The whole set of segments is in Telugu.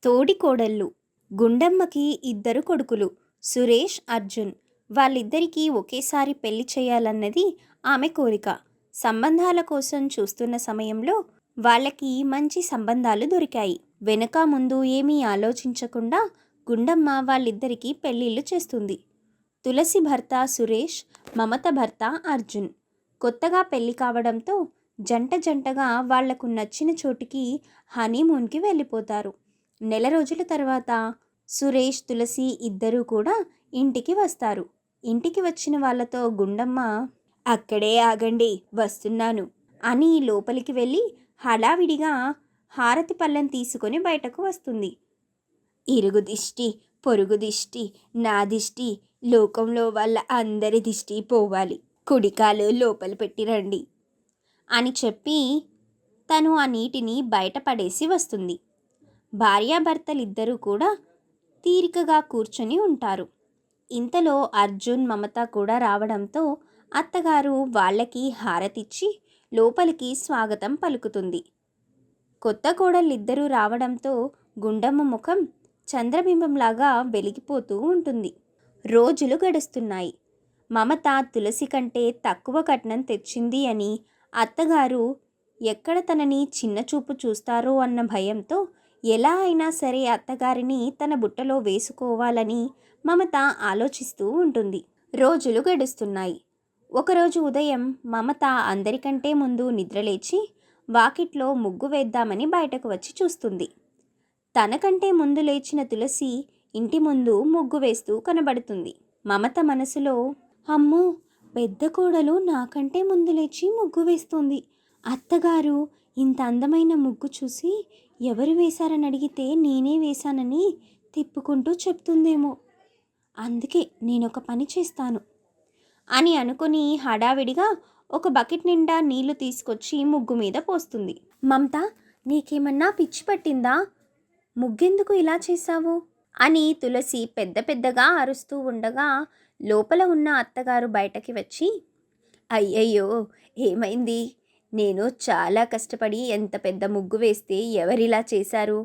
తోడికోడళ్ళు. గుండమ్మకి ఇద్దరు కొడుకులు సురేష్, అర్జున్. వాళ్ళిద్దరికీ ఒకేసారి పెళ్లి చేయాలన్నది ఆమె కోరిక. సంబంధాల కోసం చూస్తున్న సమయంలో వాళ్ళకి మంచి సంబంధాలు దొరికాయి. వెనక ముందు ఏమీ ఆలోచించకుండా గుండమ్మ వాళ్ళిద్దరికీ పెళ్ళిళ్ళు చేస్తుంది. తులసి భర్త సురేష్, మమత భర్త అర్జున్. కొత్తగా పెళ్లి కావడంతో జంటగా వాళ్లకు నచ్చిన చోటికి హనీమూన్కి వెళ్ళిపోతారు. నెల రోజుల తర్వాత సురేష్, తులసి ఇద్దరూ కూడా ఇంటికి వస్తారు. ఇంటికి వచ్చిన వాళ్ళతో గుండమ్మ అక్కడే ఆగండి వస్తున్నాను అని లోపలికి వెళ్ళి హడావిడిగా హారతి పళ్ళెం తీసుకొని బయటకు వస్తుంది. ఇరుగు దిష్టి, పొరుగు దిష్టి, నా దిష్టి, లోకంలో వాళ్ళ అందరి దిష్టి పోవాలి, కుడికాలు లోపల పెట్టి రండి అని చెప్పి తను ఆ నీటిని బయటపడేసి వస్తుంది. భార్యాభర్తలిద్దరూ కూడా తీరికగా కూర్చొని ఉంటారు. ఇంతలో అర్జున్, మమత కూడా రావడంతో అత్తగారు వాళ్ళకి హారతిచ్చి లోపలికి స్వాగతం పలుకుతుంది. కొత్త కోడళ్ళిద్దరూ రావడంతో గుండమ్మ ముఖం చంద్రబింబంలాగా వెలిగిపోతూ ఉంటుంది. రోజులు గడుస్తున్నాయి. మమత తులసి కంటే తక్కువ కట్నం తెచ్చింది అని అత్తగారు ఎక్కడ తనని చిన్నచూపు చూస్తారో అన్న భయంతో ఎలా అయినా సరే అత్తగారిని తన బుట్టలో వేసుకోవాలని మమత ఆలోచిస్తూ ఉంటుంది. రోజులు గడుస్తున్నాయి. ఒకరోజు ఉదయం మమత అందరికంటే ముందు నిద్రలేచి వాకిట్లో ముగ్గు వేద్దామని బయటకు వచ్చి చూస్తుంది. తనకంటే ముందు లేచిన తులసి ఇంటి ముందు ముగ్గు వేస్తూ కనబడుతుంది. మమత మనసులో, అమ్మో, పెద్ద కోడలు నాకంటే ముందు లేచి ముగ్గు వేస్తుంది. అత్తగారు ఇంత అందమైన ముగ్గు చూసి ఎవరు వేశారని అడిగితే నేనే వేశానని తిప్పుకుంటూ చెప్తుందేమో. అందుకే నేనొక పని చేస్తాను అని అనుకుని హడావిడిగా ఒక బకెట్ నిండా నీళ్లు తీసుకొచ్చి ముగ్గు మీద పోస్తుంది. మమత, నీకేమన్నా పిచ్చి పట్టిందా? ముగ్గెందుకు ఇలా చేశావు అని తులసి పెద్దగా అరుస్తూ ఉండగా లోపల ఉన్న అత్తగారు బయటకి వచ్చి, అయ్యయ్యో, ఏమైంది? నేను చాలా కష్టపడి ఎంత పెద్ద ముగ్గు వేస్తే ఎవరిలా చేశారు?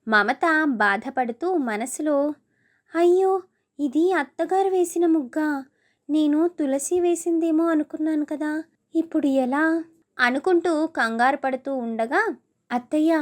మమత బాధపడుతూ మనసులో, అయ్యో, ఇది అత్తగారు వేసిన ముగ్గా, నేను తులసి వేసిందేమో అనుకున్నాను కదా, ఇప్పుడు ఎలా అనుకుంటూ కంగారు పడుతూ ఉండగా, అత్తయ్య,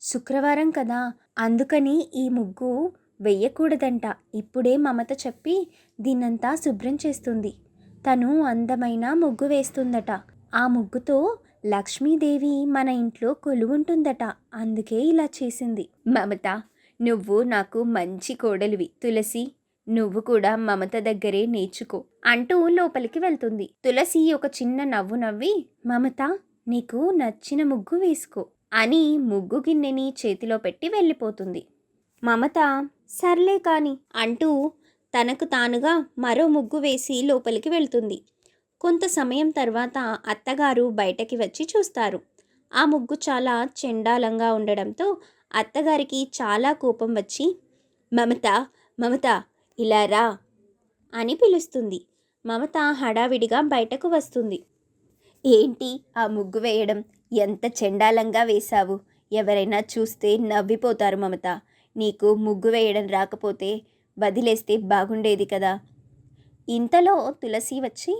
శుక్రవారం కదా, అందుకని ఈ ముగ్గు వెయ్యకూడదంట. ఇప్పుడే మమత చెప్పి దీన్నంతా శుభ్రం చేస్తుంది. తను అందమైన ముగ్గు వేస్తుందట. ఆ ముగ్గుతో లక్ష్మీదేవి మన ఇంట్లో కొలువుంటుందట. అందుకే ఇలా చేసింది. మమత, నువ్వు నాకు మంచి కోడలివి. తులసి, నువ్వు కూడా మమత దగ్గరే నేర్చుకో అంటూ లోపలికి వెళ్తుంది. తులసి ఒక చిన్న నవ్వు నవ్వి, మమత, నీకు నచ్చిన ముగ్గు వేసుకో అని ముగ్గు గిన్నెని చేతిలో పెట్టి వెళ్ళిపోతుంది. మమత సర్లే కాని అంటూ తనకు తానుగా మరో ముగ్గు వేసి లోపలికి వెళ్తుంది. కొంత సమయం తర్వాత అత్తగారు బయటకి వచ్చి చూస్తారు. ఆ ముగ్గు చాలా చెండాలంగా ఉండడంతో అత్తగారికి చాలా కోపం వచ్చి, మమత, మమత, ఇలా రా అని పిలుస్తుంది. మమత హడావిడిగా బయటకు వస్తుంది. ఏంటి ఆ ముగ్గు వేయడం? ఎంత చెండాలంగా వేశావు! ఎవరైనా చూస్తే నవ్విపోతారు మమత. నీకు ముగ్గు వేయడం రాకపోతే వదిలేస్తే బాగుండేది కదా. ఇంతలో తులసి వచ్చి,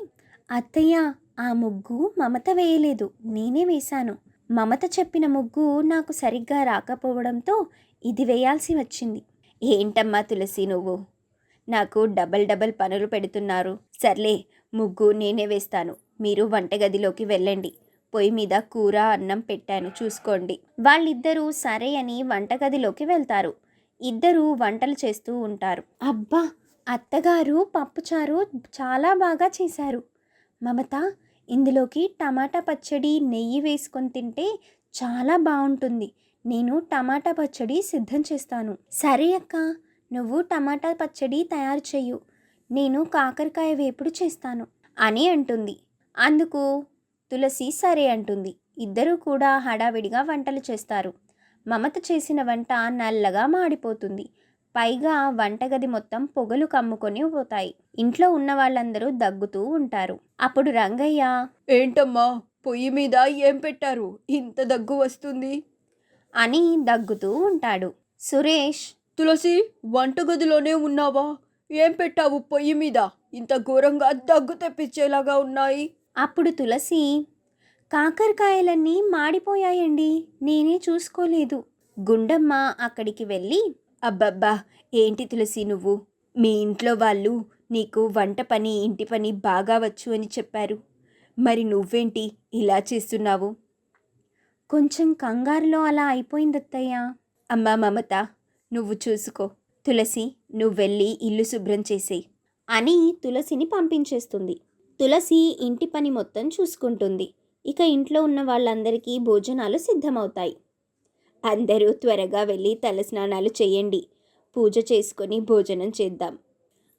అత్తయ్య, ఆ ముగ్గు మమత వేయలేదు, నేనే వేశాను. మమత చెప్పిన ముగ్గు నాకు సరిగ్గా రాకపోవడంతో ఇది వేయాల్సి వచ్చింది. ఏంటమ్మా తులసి, నువ్వు నాకు డబల్ పనులు పెడుతున్నారు. సర్లే, ముగ్గు నేనే వేస్తాను. మీరు వంటగదిలోకి వెళ్ళండి. పొయ్యి మీద కూర, అన్నం పెట్టాను, చూసుకోండి. వాళ్ళిద్దరూ సరే అని వంటగదిలోకి వెళ్తారు. ఇద్దరూ వంటలు చేస్తూ ఉంటారు. అబ్బా, అత్తగారు పప్పుచారు చాలా బాగా చేశారు. మమత, ఇందులోకి టమాటా పచ్చడి, నెయ్యి వేసుకొని తింటే చాలా బాగుంటుంది. నేను టమాటా పచ్చడి సిద్ధం చేస్తాను. సరే అక్క, నువ్వు టమాటా పచ్చడి తయారు చెయ్యు, నేను కాకరకాయ వేపుడు చేస్తాను అని అంటుంది. అందుకు తులసి సరే అంటుంది. ఇద్దరూ కూడా హడావిడిగా వంటలు చేస్తారు. మమత చేసిన వంట నల్లగా మాడిపోతుంది. పైగా వంటగది మొత్తం పొగలు కమ్ముకొని పోతాయి. ఇంట్లో ఉన్న వాళ్ళందరూ దగ్గుతూ ఉంటారు. అప్పుడు రంగయ్య, ఏంటమ్మా, పొయ్యి మీద ఏం పెట్టారు? ఇంత దగ్గు వస్తుంది అని దగ్గుతూ ఉంటాడు. సురేష్, తులసి, వంటగదిలోనే ఉన్నావా? ఏం పెట్టావు పొయ్యి మీద? ఇంత ఘోరంగా దగ్గు తెప్పించేలాగా ఉన్నాయి. అప్పుడు తులసి, కాకరకాయలన్నీ మాడిపోయాయండి, నేనే చూసుకోలేదు. గుండమ్మ అక్కడికి వెళ్ళి, అబ్బబ్బా, ఏంటి తులసి నువ్వు? మీ ఇంట్లో వాళ్ళు నీకు వంట పని ఇంటి పని బాగా వచ్చు అని చెప్పారు. మరి నువ్వేంటి ఇలా చేస్తున్నావు? కొంచెం కంగారులో అలా అయిపోయిందత్తయ్యా. అమ్మా మమత, నువ్వు చూసుకో. తులసి, నువ్వెళ్ళి ఇల్లు శుభ్రం చేసేయి అని తులసిని పంపించేస్తుంది. తులసి ఇంటి పని మొత్తం చూసుకుంటుంది. ఇక ఇంట్లో ఉన్న వాళ్ళందరికీ భోజనాలు సిద్ధమవుతాయి. అందరూ త్వరగా వెళ్ళి తలస్నానాలు చేయండి, పూజ చేసుకొని భోజనం చేద్దాం.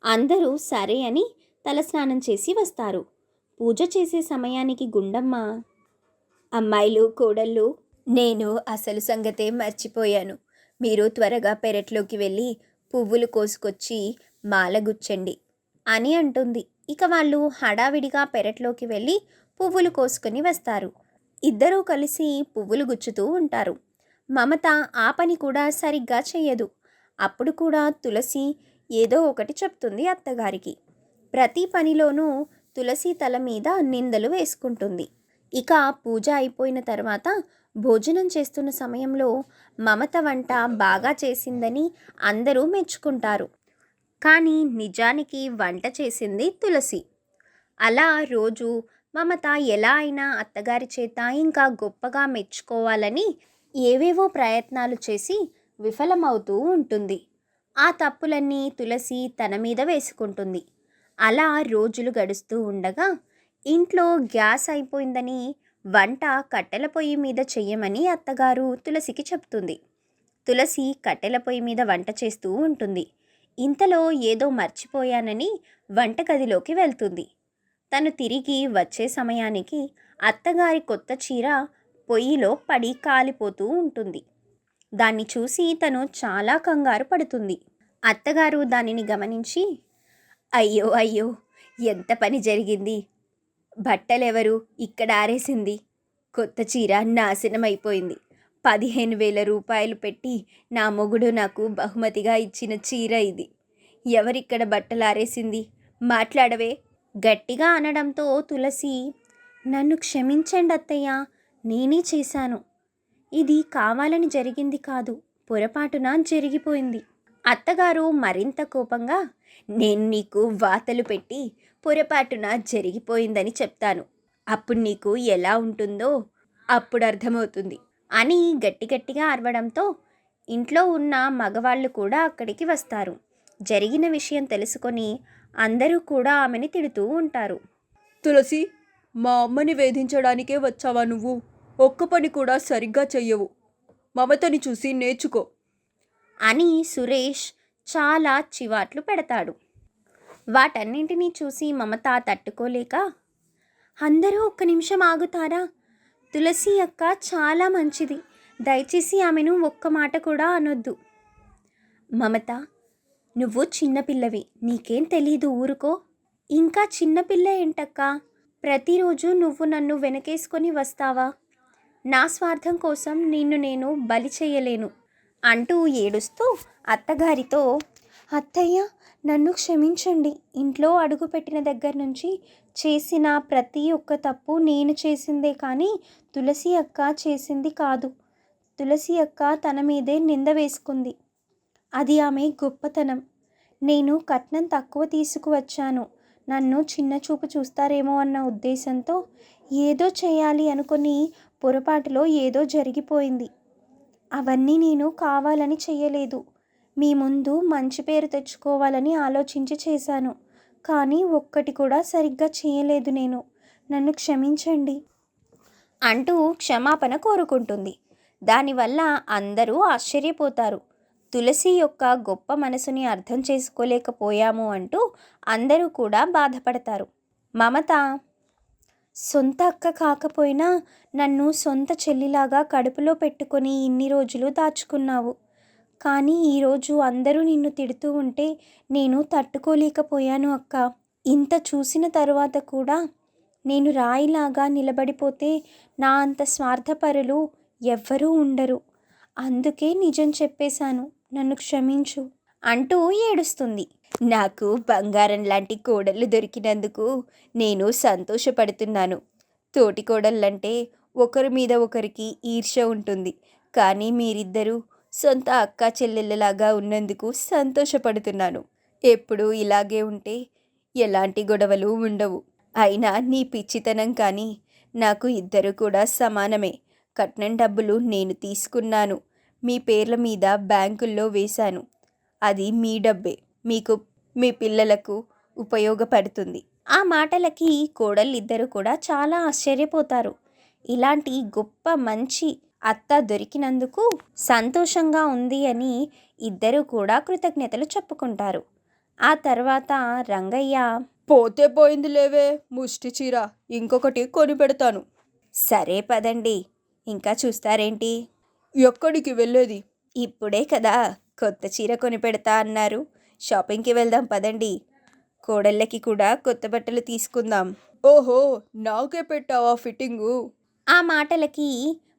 అందరూ సరే అని తలస్నానం చేసి వస్తారు. పూజ చేసే సమయానికి గుండమ్మ, అమ్మాయిలు, కోడళ్ళు, నేను అసలు సంగతే మర్చిపోయాను. మీరు త్వరగా పెరట్లోకి వెళ్ళి పువ్వులు కోసుకొచ్చి మాల గుచ్చండి అని అంటుంది. ఇక వాళ్ళు హడావిడిగా పెరట్లోకి వెళ్ళి పువ్వులు కోసుకొని వస్తారు. ఇద్దరూ కలిసి పువ్వులు గుచ్చుతూ ఉంటారు. మమత ఆ పని కూడా సరిగ్గా చెయ్యదు. అప్పుడు కూడా తులసి ఏదో ఒకటి చెప్తుంది అత్తగారికి. ప్రతి పనిలోనూ తులసి తల మీద నిందలు వేసుకుంటుంది. ఇక పూజ అయిపోయిన తర్వాత భోజనం చేస్తున్న సమయంలో మమత వంట బాగా చేసిందని అందరూ మెచ్చుకుంటారు. కానీ నిజానికి వంట చేసింది తులసి. అలా రోజు మమత ఎలా అయినా అత్తగారి చేత ఇంకా గొప్పగా మెచ్చుకోవాలని ఏవేవో ప్రయత్నాలు చేసి విఫలమవుతూ ఉంటుంది. ఆ తప్పులన్నీ తులసి తన మీద వేసుకుంటుంది. అలా రోజులు గడుస్తూ ఉండగా ఇంట్లో గ్యాస్ అయిపోయిందని వంట కట్టెల పొయ్యి మీద చెయ్యమని అత్తగారు తులసికి చెప్తుంది. తులసి కట్టెల పొయ్యి మీద వంట చేస్తూ ఉంటుంది. ఇంతలో ఏదో మర్చిపోయానని వంటగదిలోకి వెళ్తుంది. తను తిరిగి వచ్చే సమయానికి అత్తగారి కొత్త చీర పొయ్యిలో పడి కాలిపోతూ ఉంటుంది. దాన్ని చూసి తను చాలా కంగారు పడుతుంది. అత్తగారు దానిని గమనించి, అయ్యో అయ్యో, ఎంత పని జరిగింది! బట్టలెవరు ఇక్కడ ఆరేసింది? కొత్త చీర నాశనమైపోయింది. 15,000 రూపాయలు పెట్టి నా మొగుడు నాకు బహుమతిగా ఇచ్చిన చీర ఇది. ఎవరిక్కడ బట్టలు ఆరేసింది? మాట్లాడవే! గట్టిగా అనడంతో తులసి, నన్ను క్షమించండి అత్తయ్య, నేనే చేశాను. ఇది కావాలని జరిగింది కాదు, పొరపాటున జరిగిపోయింది. అత్తగారు మరింత కోపంగా, నేను నీకు వాతలు పెట్టి పొరపాటున జరిగిపోయిందని చెప్తాను, అప్పుడు నీకు ఎలా ఉంటుందో అప్పుడు అర్థమవుతుంది అని గట్టిగా అరవడంతో ఇంట్లో ఉన్న మగవాళ్ళు కూడా అక్కడికి వస్తారు. జరిగిన విషయం తెలుసుకొని అందరూ కూడా ఆమెని తిడుతూ ఉంటారు. తులసి, మా అమ్మని వేధించడానికే వచ్చావా నువ్వు? ఒక్క పని కూడా సరిగ్గా చెయ్యవు. మమతని చూసి నేర్చుకో అని సురేష్ చాలా చివాట్లు పెడతాడు. వాటన్నింటినీ చూసి మమత తట్టుకోలేక, అందరూ ఒక్క నిమిషం ఆగుతారా? తులసి అక్క చాలా మంచిది, దయచేసి ఆమెను ఒక్క మాట కూడా అనొద్దు. మమత, నువ్వు చిన్నపిల్లవి, నీకేం తెలీదు, ఊరుకో. ఇంకా చిన్నపిల్ల ఏంటక్క? ప్రతిరోజు నువ్వు నన్ను వెనకేసుకొని వస్తావా? నా స్వార్థం కోసం నిన్ను నేను బలి చేయలేను అంటూ ఏడుస్తూ అత్తగారితో, అత్తయ్య, నన్ను క్షమించండి. ఇంట్లో అడుగుపెట్టిన దగ్గర నుంచి చేసిన ప్రతి ఒక్క తప్పు నేను చేసిందే కానీ తులసి అక్క చేసింది కాదు. తులసి అక్క తన మీదే నింద వేసుకుంది. అది ఆమె గొప్పతనం. నేను కట్నం తక్కువ తీసుకువచ్చాను, నన్ను చిన్న చూపు చూస్తారేమో అన్న ఉద్దేశంతో ఏదో చేయాలి అనుకుని పొరపాటులో ఏదో జరిగిపోయింది. అవన్నీ నేను కావాలని చెయ్యలేదు. మీ ముందు మంచి పేరు తెచ్చుకోవాలని ఆలోచించి చేశాను. కానీ ఒక్కటి కూడా సరిగ్గా చేయలేదు నేను. నన్ను క్షమించండి అంటూ క్షమాపణ కోరుకుంటుంది. దానివల్ల అందరూ ఆశ్చర్యపోతారు. తులసి యొక్క గొప్ప మనసుని అర్థం చేసుకోలేకపోయాము అంటూ అందరూ కూడా బాధపడతారు. మమత, సొంత అక్క కాకపోయినా నన్ను సొంత చెల్లిలాగా కడుపులో పెట్టుకొని ఇన్ని రోజులు దాచుకున్నావు. కానీ ఈరోజు అందరూ నిన్ను తిడుతూ ఉంటే నేను తట్టుకోలేకపోయాను అక్క. ఇంత చూసిన తరువాత కూడా నేను రాయిలాగా నిలబడిపోతే నా అంత స్వార్థపరులు ఎవ్వరూ ఉండరు. అందుకే నిజం చెప్పేశాను, నన్ను క్షమించు అంటూ ఏడుస్తుంది. నాకు బంగారం లాంటి కోడళ్ళు దొరికినందుకు నేను సంతోషపడుతున్నాను. తోటి కోడళ్ళంటే ఒకరి మీద ఒకరికి ఈర్ష్య ఉంటుంది. కానీ మీరిద్దరూ సొంత అక్క చెల్లెళ్ళలాగా ఉన్నందుకు సంతోషపడుతున్నాను. ఎప్పుడూ ఇలాగే ఉంటే ఎలాంటి గొడవలు ఉండవు. అయినా నీ పిచ్చితనం కానీ నాకు ఇద్దరు కూడా సమానమే. కట్నం డబ్బులు నేను తీసుకున్నాను. మీ పేర్ల మీద బ్యాంకుల్లో వేశాను. అది మీ డబ్బే. మీకు మీ పిల్లలకు ఉపయోగపడుతుంది. ఆ మాటలకి కోడళ్ళిద్దరూ కూడా చాలా ఆశ్చర్యపోతారు. ఇలాంటి గొప్ప మంచి అత్త దొరికినందుకు సంతోషంగా ఉంది అని ఇద్దరూ కూడా కృతజ్ఞతలు చెప్పుకుంటారు. ఆ తర్వాత రంగయ్య, పోతే పోయింది లేవే ముష్టి చీర, ఇంకొకటి కొని పెడతాను. సరే పదండి, ఇంకా చూస్తారేంటి? ఎక్కడికి వెళ్ళేది? ఇప్పుడే కదా కొత్త చీర కొని పెడతా అన్నారు. షాపింగ్కి వెళ్దాం పదండి. కోడళ్ళకి కూడా కొత్త బట్టలు తీసుకుందాం. ఓహో, నాకే పెట్టావా ఫిట్టింగు? ఆ మాటలకి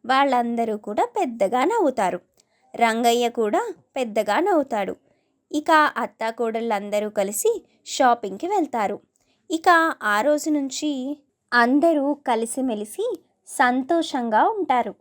వాళ్ళందరూ కూడా పెద్దగా నవ్వుతారు. రంగయ్య కూడా పెద్దగా నవ్వుతాడు. ఇక అత్త కోడళ్ళందరూ కలిసి షాపింగ్కి వెళ్తారు. ఇక ఆ రోజు నుంచి అందరూ కలిసిమెలిసి సంతోషంగా ఉంటారు.